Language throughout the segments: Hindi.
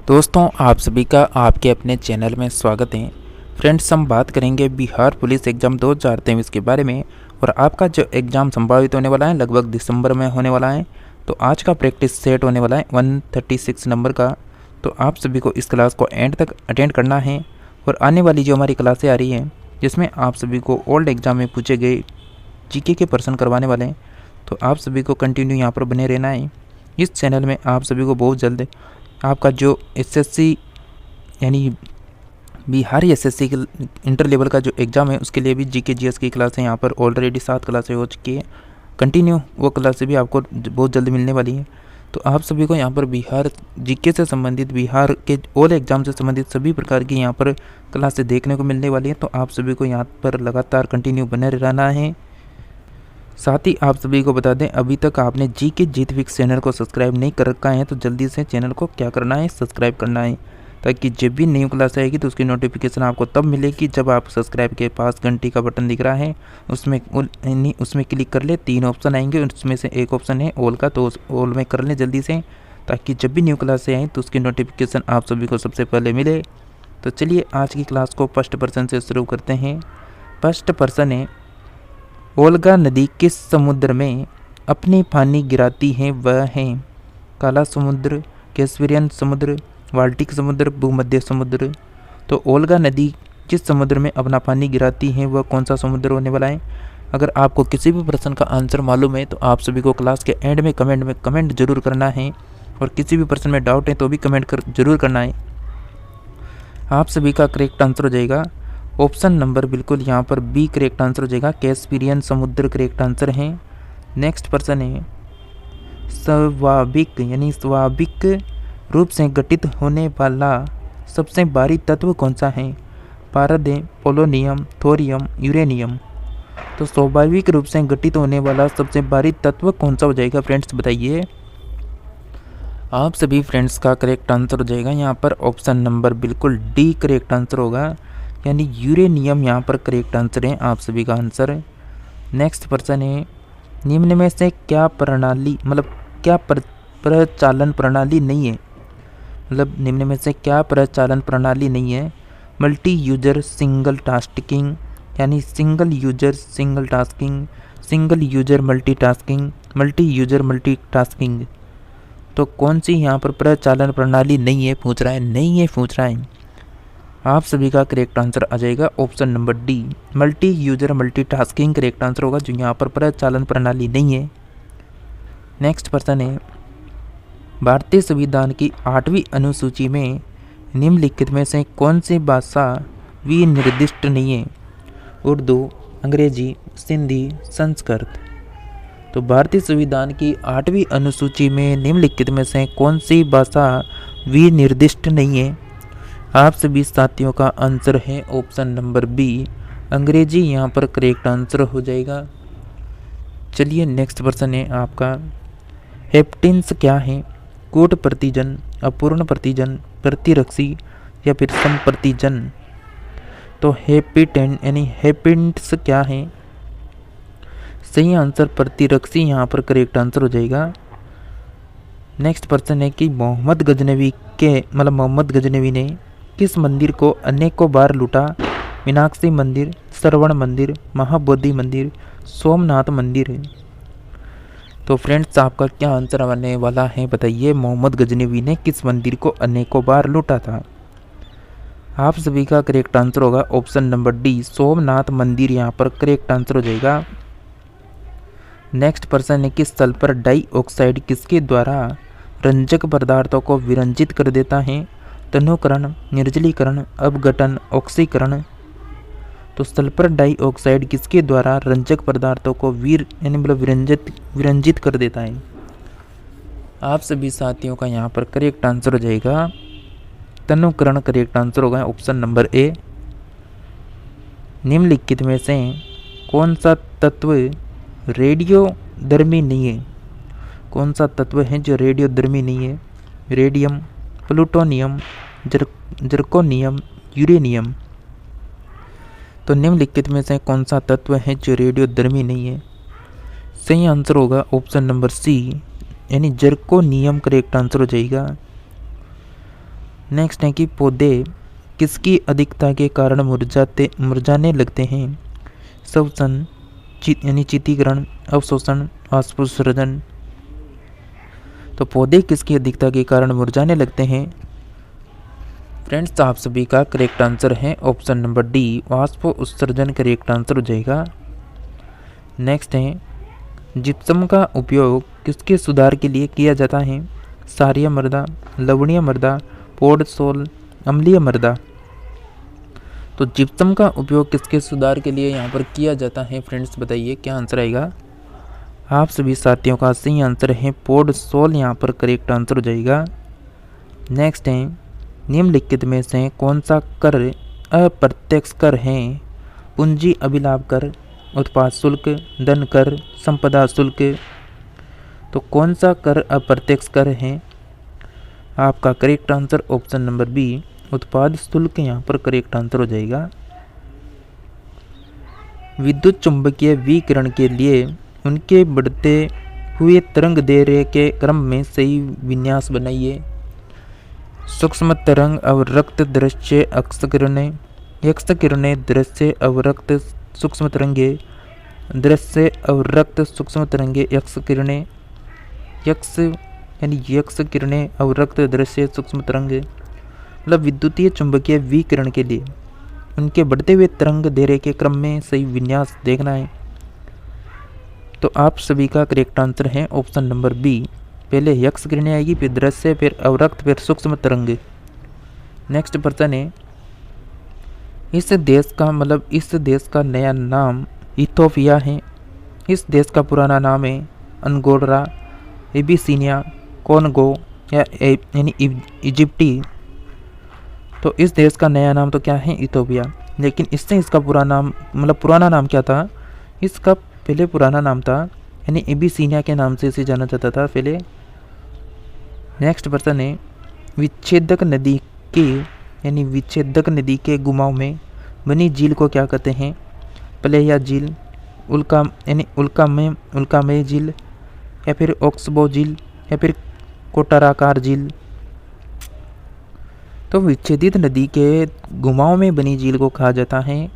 दोस्तों आप सभी का आपके अपने चैनल में स्वागत है। फ्रेंड्स, हम बात करेंगे बिहार पुलिस एग्ज़ाम 2023 के बारे में। और आपका जो एग्ज़ाम संभावित होने वाला है लगभग दिसंबर में होने वाला है। तो आज का प्रैक्टिस सेट होने वाला है 136 नंबर का। तो आप सभी को इस क्लास को एंड तक अटेंड करना है। और आने वाली जो हमारी क्लासें आ रही हैं जिसमें आप सभी को ओल्ड एग्ज़ाम में पूछे गए जीके के प्रश्न करवाने वाले हैं। तो आप सभी को कंटिन्यू यहाँ पर बने रहना है। इस चैनल में आप सभी को बहुत जल्द आपका जो एसएससी यानी बिहारी एसएससी के इंटर लेवल का जो एग्ज़ाम है उसके लिए भी जीके जीएस की क्लासें यहाँ पर ऑलरेडी 7 क्लासें हो चुकी है। कंटिन्यू वो क्लासें भी आपको बहुत जल्दी मिलने वाली हैं। तो आप सभी को यहाँ पर बिहार जीके से संबंधित, बिहार के ऑल एग्ज़ाम से संबंधित सभी प्रकार की यहाँ पर क्लासें देखने को मिलने वाली हैं। तो आप सभी को यहाँ पर लगातार कंटिन्यू बने रहना है। साथ ही आप सभी को बता दें, अभी तक आपने जीके जीत फिक्स चैनल को सब्सक्राइब नहीं कर रखा है तो जल्दी से चैनल को क्या करना है, सब्सक्राइब करना है, ताकि जब भी न्यू क्लास आएगी तो उसकी नोटिफिकेशन आपको तब मिलेगी जब आप सब्सक्राइब के पास घंटी का बटन दिख रहा है उसमें क्लिक कर ले। 3 ऑप्शन आएंगे, उसमें से एक ऑप्शन है ऑल का, तो ऑल में कर लें जल्दी से, ताकि जब भी न्यू क्लास आए तो उसकी नोटिफिकेशन आप सभी को सबसे पहले मिले। तो चलिए आज की क्लास को फर्स्ट पर्सन से शुरू करते हैं। फर्स्ट पर्सन है, ओल्गा नदी किस समुद्र में अपनी पानी गिराती है? वह है काला समुद्र, कैस्पियन समुद्र, बाल्टिक समुद्र, भूमध्य समुद्र। तो ओल्गा नदी किस समुद्र में अपना पानी गिराती है वह कौन सा समुद्र होने वाला है? अगर आपको किसी भी प्रश्न का आंसर मालूम है तो आप सभी को क्लास के एंड में कमेंट जरूर करना है। और किसी भी प्रश्न में डाउट है तो भी कमेंट जरूर करना है। आप सभी का करेक्ट आंसर हो जाएगा ऑप्शन नंबर बिल्कुल यहाँ पर बी करेक्ट आंसर हो जाएगा, कैस्पियन समुद्र करेक्ट आंसर है। नेक्स्ट पर्सन है, स्वाभाविक रूप से गठित होने वाला सबसे भारी तत्व कौन सा है? पारद, पोलोनियम, थोरियम, यूरेनियम। तो स्वाभाविक रूप से गठित होने वाला सबसे भारी तत्व कौन सा हो जाएगा फ्रेंड्स, बताइए। आप सभी फ्रेंड्स का करेक्ट आंसर हो जाएगा यहाँ पर ऑप्शन नंबर बिल्कुल डी करेक्ट आंसर होगा, यानी यूरेनियम यहाँ पर करेक्ट आंसर है आप सभी का आंसर। नेक्स्ट पर्सन है, निम्न में से क्या प्रणाली क्या प्रचालन प्रणाली नहीं है? निम्न में से क्या प्रचालन प्रणाली नहीं है? मल्टी यूजर सिंगल टास्किंग, यानी single user single tasking, single user multitasking, multi user multitasking. तो कौन सी यहाँ पर प्रचालन प्रणाली नहीं है पूछ रहा है, नहीं है पूछ रहा है। आप सभी का करेक्ट आंसर आ जाएगा option number D, multi user multitasking correct answer होगा, जो यहाँ पर प्रचालन प्रणाली नहीं है। नेक्स्ट पर्सन है, भारतीय संविधान की 8वीं अनुसूची में निम्नलिखित में से कौन सी भाषा विनिर्दिष्ट नहीं है? उर्दू, अंग्रेजी, सिंधी, संस्कृत। तो भारतीय संविधान की 8वीं अनुसूची में निम्नलिखित में से कौन सी भाषा विनिर्दिष्ट नहीं है? आप सभी साथियों का आंसर है ऑप्शन नंबर बी, अंग्रेजी यहाँ पर करेक्ट आंसर हो जाएगा। चलिए नेक्स्ट पर्सन है आपका, हेप्टिन्स क्या है? कूट प्रतिजन, अपूर्ण प्रतिजन, प्रतिरक्षी या फिर संप्रतिजन। तो हेपिटेंट यानी हेपिन्स क्या है? सही आंसर प्रतिरक्षी यहाँ पर करेक्ट आंसर हो जाएगा। नेक्स्ट पर्सन है कि मोहम्मद गजनवी ने किस मंदिर को अनेकों बार लूटा? मीनाक्षी मंदिर, श्रवण मंदिर, महाबोधि मंदिर, सोमनाथ मंदिर। तो फ्रेंड्स आपका क्या आंसर आने वाला है बताइए, मोहम्मद गजनवी ने किस मंदिर को अनेकों बार लूटा था? आप सभी का करेक्ट आंसर होगा ऑप्शन नंबर डी, सोमनाथ मंदिर यहाँ पर करेक्ट आंसर हो जाएगा। नेक्स्ट पर्सन है कि सल्फर डाइऑक्साइड किसके द्वारा रंजक पदार्थों को विरंजित कर देता है? तनुकरण, निर्जलीकरण, अपघटन, ऑक्सीकरण। तो सल्फर डाइऑक्साइड किसके द्वारा रंजक पदार्थों को विरंजित कर देता है? आप सभी साथियों का यहाँ पर करेक्ट आंसर हो जाएगा तनुकरण करेक्ट आंसर होगा ऑप्शन नंबर ए। निम्नलिखित में से कौन सा तत्व रेडियोधर्मी नहीं है? कौन सा तत्व है जो रेडियोधर्मी नहीं है? Radium, plutonium, zirconium, uranium. तो निम्नलिखित में से कौन सा तत्व है जो रेडियोधर्मी नहीं है? सही आंसर होगा ऑप्शन नंबर सी, यानी जर्कोनियम करेक्ट आंसर हो जाएगा। नेक्स्ट है कि पौधे किसकी अधिकता के कारण मुरझाने लगते हैं? श्वसन, यानी शीतीकरण, अवशोषण, वाष्पोत्सर्जन। तो पौधे किसकी अधिकता के कारण मुरझाने लगते हैं? फ्रेंड्स, आप सभी का करेक्ट आंसर है ऑप्शन नंबर डी, वाष्पोत्सर्जन करेक्ट आंसर हो जाएगा। नेक्स्ट है, जिप्सम का उपयोग किसके सुधार के लिए किया जाता है? क्षारीय मृदा, लवणीय मृदा, पौध सोल, अम्लीय मृदा। तो जिप्सम का उपयोग किसके सुधार के लिए यहाँ पर किया जाता है? फ्रेंड्स बताइए क्या आंसर आएगा? आप सभी साथियों का सही आंसर है पौध सोल, यहाँ पर करेक्ट आंसर हो जाएगा। नेक्स्ट है, निम्नलिखित में से कौन सा कर अप्रत्यक्ष कर है? पूंजी अभिलाभ कर, उत्पाद शुल्क, धन कर, संपदा शुल्क। तो कौन सा कर अप्रत्यक्ष कर है? आपका correct answer option number B, उत्पाद शुल्क, यहाँ पर करेक्ट आंसर हो जाएगा। विद्युत चुंबकीय विकिरण के लिए उनके बढ़ते हुए तरंग दैर्ध्य के क्रम में सही विन्यास बनाइए। सूक्ष्म तरंग, अवरक्त, दृश्य, अक्ष किरणें, यक्ष किरणें, दृश्य, अवरक्त, सूक्ष्म तरंगे, दृश्य, अवरक्त, सूक्ष्म तरंगे, यक्ष किरणें, यक्ष यानी यक्ष किरणें, अवरक्त, दृश्य, सूक्ष्म तरंगे। मतलब विद्युतीय चुंबकीय विकिरण के लिए उनके बढ़ते हुए तरंग दैर्ध्य के क्रम में सही विन्यास देखना है। तो आप सभी का करेक्ट आंसर है ऑप्शन नंबर बी, पहले यक्ष किरणें आएगी, फिर दृश्य, फिर अवरक्त, फिर सूक्ष्म तरंग। नेक्स्ट प्रश्न है, इस देश का नया नाम इथोपिया है। इस देश का पुराना नाम है अंगोरा, एबिसिनिया, कोंगो या यानी इजिप्टी। तो इस देश का नया नाम तो क्या है? इथोपिया। लेकिन इससे इसका पुराना नाम क्या था? इसका पहले पुराना नाम था यानी एबिसिनिया के नाम से इसे जाना जाता था पहले। नेक्स्ट प्रश्न है, विच्छेदक नदी के घुमाव में बनी झील को क्या कहते हैं? प्लेया झील, उल्कामय झील, या फिर ओक्सबो झील, या फिर कोटाराकार झील। तो विच्छेदित नदी के घुमाव में बनी झील को कहा जाता है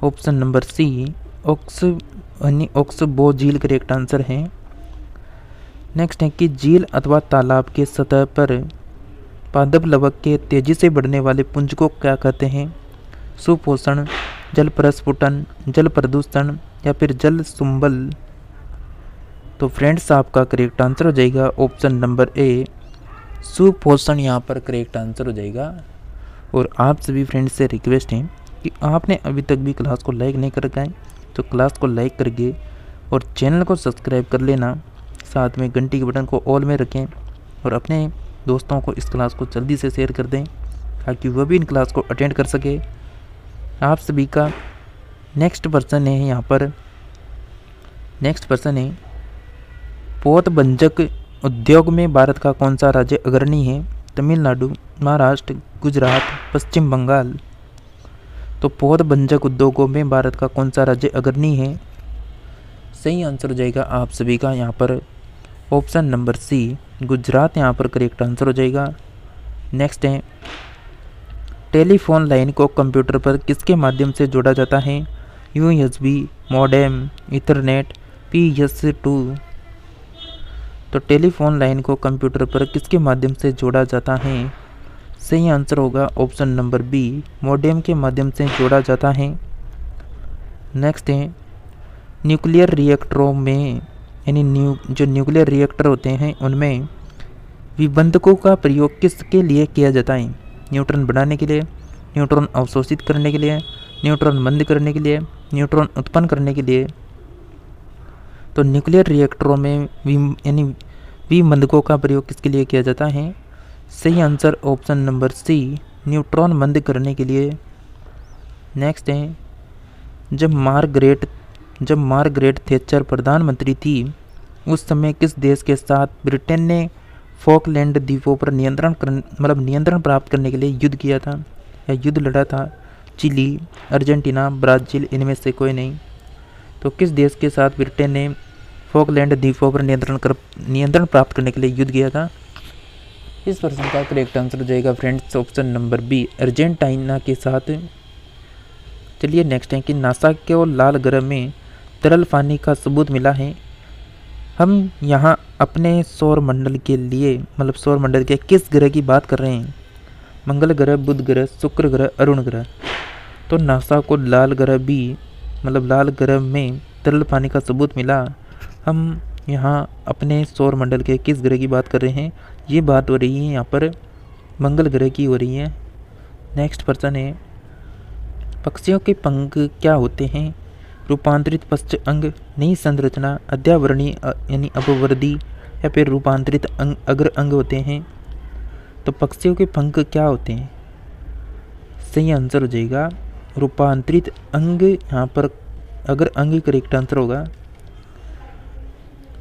ऑप्शन नंबर सी, ओक्सबो झील करेक्ट आंसर है। नेक्स्ट है कि झील अथवा तालाब के सतह पर पादप लवक के तेजी से बढ़ने वाले पुंज को क्या कहते हैं? सुपोषण, जल प्रस्फुटन, जल प्रदूषण, या फिर जल सुंबल। तो फ्रेंड्स, आपका करेक्ट आंसर हो जाएगा ऑप्शन नंबर ए, सुपोषण, यहाँ पर करेक्ट आंसर हो जाएगा। और आप सभी फ्रेंड्स से रिक्वेस्ट है कि आपने अभी तक भी क्लास को लाइक नहीं कर रखा है तो क्लास को लाइक करके और चैनल को सब्सक्राइब कर लेना, साथ में घंटी के बटन को ऑल में रखें और अपने दोस्तों को इस क्लास को जल्दी से शेयर कर दें ताकि वह भी इन क्लास को अटेंड कर सके। आप सभी का नेक्स्ट प्रश्न है, यहाँ पर नेक्स्ट प्रश्न है, पोतबंजक उद्योग में भारत का कौन सा राज्य अग्रणी है? तमिलनाडु, महाराष्ट्र, गुजरात, पश्चिम बंगाल। तो पोतबंजक उद्योगों में भारत का कौन सा राज्य अग्रणी है? सही आंसर हो जाएगा आप सभी का यहाँ पर ऑप्शन नंबर सी, गुजरात, यहाँ पर करेक्ट आंसर हो जाएगा। नेक्स्ट है, टेलीफोन लाइन को कंप्यूटर पर किसके माध्यम से जोड़ा जाता है? USB, modem, Ethernet, PS2। तो टेलीफोन लाइन को कंप्यूटर पर किसके माध्यम से जोड़ा जाता है? सही आंसर होगा ऑप्शन नंबर बी, मॉडेम के माध्यम से जोड़ा जाता है। नेक्स्ट है, न्यूक्लियर रिएक्टरों में यानी जो न्यूक्लियर रिएक्टर होते हैं उनमें विबंधकों का प्रयोग किसके लिए किया जाता है? न्यूट्रॉन बढ़ाने के लिए, न्यूट्रॉन अवशोषित करने के लिए, न्यूट्रॉन बंद करने के लिए, न्यूट्रॉन उत्पन्न करने के लिए। तो न्यूक्लियर रिएक्टरों में यानी विबंधकों का प्रयोग किसके लिए किया जाता है? सही answer option number C, neutron बंद करने के लिए। नेक्स्ट है, जब मार्गरेट थैचर प्रधानमंत्री थी उस समय किस देश के साथ ब्रिटेन ने फॉकलैंड द्वीपों पर नियंत्रण प्राप्त करने के लिए युद्ध किया था या युद्ध लड़ा था? चिली, अर्जेंटीना, ब्राज़ील, इनमें से कोई नहीं। तो किस देश के साथ ब्रिटेन ने फॉकलैंड द्वीपों पर नियंत्रण प्राप्त करने के लिए युद्ध किया था? इस प्रश्न का करेक्ट आंसर हो जाएगा friends option number B, Argentina के साथ। चलिए नेक्स्ट है कि नासा को लाल ग्रह में तरल पानी का सबूत मिला है। हम यहाँ अपने सौर मंडल के लिए मतलब सौर मंडल के किस ग्रह की बात कर रहे हैं? मंगल ग्रह, बुध ग्रह, शुक्र ग्रह, अरुण ग्रह। तो नासा को लाल ग्रह भी मतलब लाल ग्रह में तरल पानी का सबूत मिला। हम यहाँ अपने सौर मंडल के किस ग्रह की बात कर रहे हैं? ये बात हो रही है यहाँ पर मंगल ग्रह की हो रही है। नेक्स्ट प्रश्न है, पक्षियों के पंख क्या होते हैं? रूपांतरित पश्च अंग, नई संरचना, अध्यावरणी यानी अपवर्दी या फिर रूपांतरित अंग अग्र अंग होते हैं। तो पक्षियों के पंख क्या होते हैं? सही आंसर हो जाएगा रूपांतरित अंग। यहाँ पर अग्र अंग करेक्ट आंसर होगा।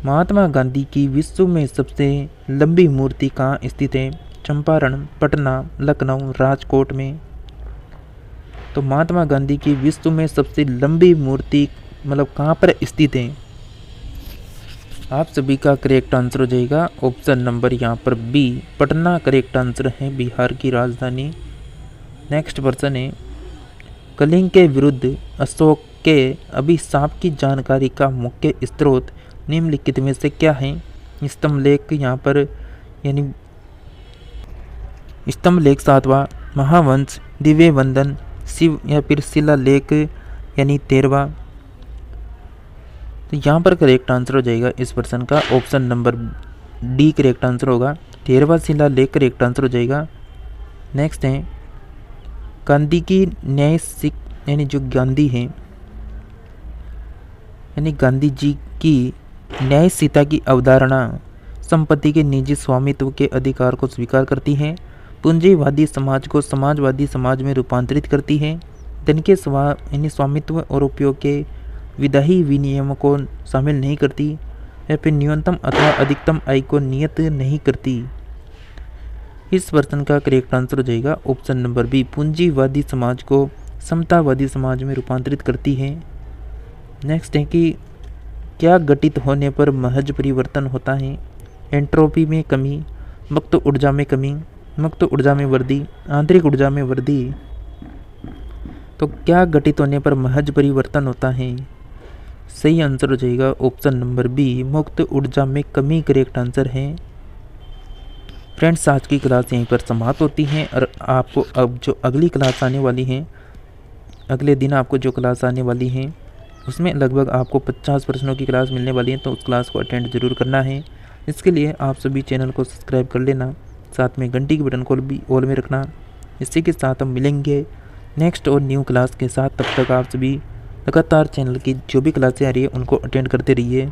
महात्मा गांधी की विश्व में सबसे लंबी मूर्ति कहाँ स्थित है? चंपारण, पटना, लखनऊ, राजकोट में। तो महात्मा गांधी की विश्व में सबसे लंबी मूर्ति मतलब कहाँ पर स्थित है? आप सभी का करेक्ट आंसर हो जाएगा ऑप्शन नंबर यहाँ पर बी, पटना करेक्ट आंसर है, बिहार की राजधानी। नेक्स्ट प्रश्न है, कलिंग के विरुद्ध अशोक के अभिशाप की जानकारी का मुख्य स्रोत निम्नलिखित में से क्या है? स्तंभलेख यहाँ पर यानी स्तंभलेख 7वां, महावंश, दिव्य वंदन, शिव या फिर शिलालेख यानी 13वां। तो यहाँ पर करेक्ट आंसर हो जाएगा इस प्रश्न का option number D correct answer होगा, 13वां शिलालेख करेक्ट आंसर हो जाएगा। नेक्स्ट है, गांधी की न्याय सिख यानी जो गांधी हैं यानी गांधी जी की न्यायशीलता की अवधारणा संपत्ति के निजी स्वामित्व के अधिकार को स्वीकार करती है, पूंजीवादी समाज को समाजवादी समाज में रूपांतरित करती है, धन के यानी स्वामित्व और उपयोग के विधायी विनियमों को शामिल नहीं करती या फिर न्यूनतम अथवा अधिकतम आय को नियत नहीं करती। इस प्रश्न का करेक्ट आंसर हो जाएगा ऑप्शन नंबर बी, पूंजीवादी समाज को समतावादी समाज में रूपांतरित करती है। नेक्स्ट है कि क्या घटित होने पर महज परिवर्तन होता है? एंट्रोपी में कमी, मुक्त ऊर्जा में कमी, मुक्त ऊर्जा में वृद्धि, आंतरिक ऊर्जा में वृद्धि। तो क्या घटित होने पर महज परिवर्तन होता है? सही आंसर हो जाएगा ऑप्शन नंबर बी, मुक्त ऊर्जा में कमी करेक्ट आंसर है। फ्रेंड्स, आज की क्लास यहीं पर समाप्त होती है और आपको अब जो अगली क्लास आने वाली है, अगले दिन आपको जो क्लास आने वाली है उसमें लगभग आपको 50 प्रश्नों की क्लास मिलने वाली है, तो उस क्लास को अटेंड जरूर करना है। इसके लिए आप सभी चैनल को सब्सक्राइब कर लेना, साथ में घंटी के बटन को भी ऑल में रखना। इसी के साथ हम मिलेंगे नेक्स्ट और न्यू क्लास के साथ। तब तक आप सभी लगातार चैनल की जो भी क्लासें आ रही है उनको अटेंड करते रहिए।